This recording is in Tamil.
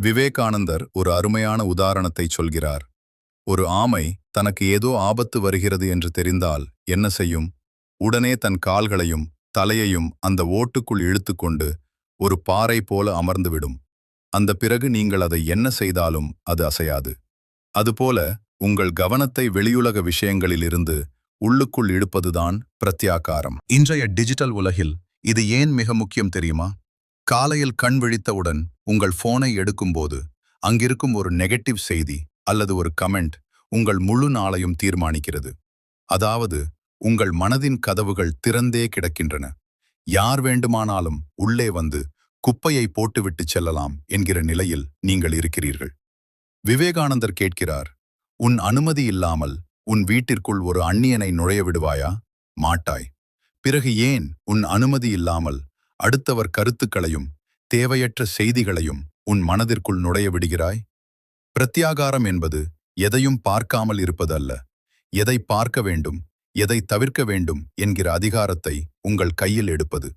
விவேகானந்தர் ஒரு அருமையான உதாரணத்தை சொல்கிறார். ஒரு ஆமை தனக்கு ஏதோ ஆபத்து வருகிறது என்று தெரிந்தால் என்ன செய்யும்? உடனே தன் கால்களையும் தலையையும் அந்த ஓட்டுக்குள் இழுத்துக்கொண்டு ஒரு பாறை போல அமர்ந்துவிடும். அந்த பிறகு நீங்கள் அதை என்ன செய்தாலும் அது அசையாது. அதுபோல உங்கள் கவனத்தை வெளியுலக விஷயங்களிலிருந்து உள்ளுக்குள் இழுப்பதுதான் பிரத்யாகாரம். இன்றைய டிஜிட்டல் உலகில் இது ஏன் மிக முக்கியம் தெரியுமா? காலையில் கண் விழித்தவுடன் உங்கள் போனை எடுக்கும்போது அங்கிருக்கும் ஒரு நெகட்டிவ் செய்தி அல்லது ஒரு கமெண்ட் உங்கள் முழு நாளையும் தீர்மானிக்கிறது. அதாவது உங்கள் மனதின் கதவுகள் திறந்தே கிடக்கின்றன. யார் வேண்டுமானாலும் உள்ளே வந்து குப்பையை போட்டுவிட்டு செல்லலாம் என்கிற நிலையில் நீங்கள் இருக்கிறீர்கள். விவேகானந்தர் கேட்கிறார், உன் அனுமதி இல்லாமல் உன் வீட்டிற்குள் ஒரு அந்நியனை நுழைய விடுவாயா? மாட்டாய். பிறகு ஏன் உன் அனுமதி இல்லாமல் அடுத்தவர் கருத்துக்களையும் தேவையற்ற செய்திகளையும் உன் மனதிற்குள் நுழைய விடுகிறாய்? பிரத்யாகாரம் என்பது எதையும் பார்க்காமல் இருப்பது அல்ல. எதை பார்க்க வேண்டும், எதை தவிர்க்க வேண்டும் என்கிற அதிகாரத்தை உங்கள் கையில் எடுப்பது.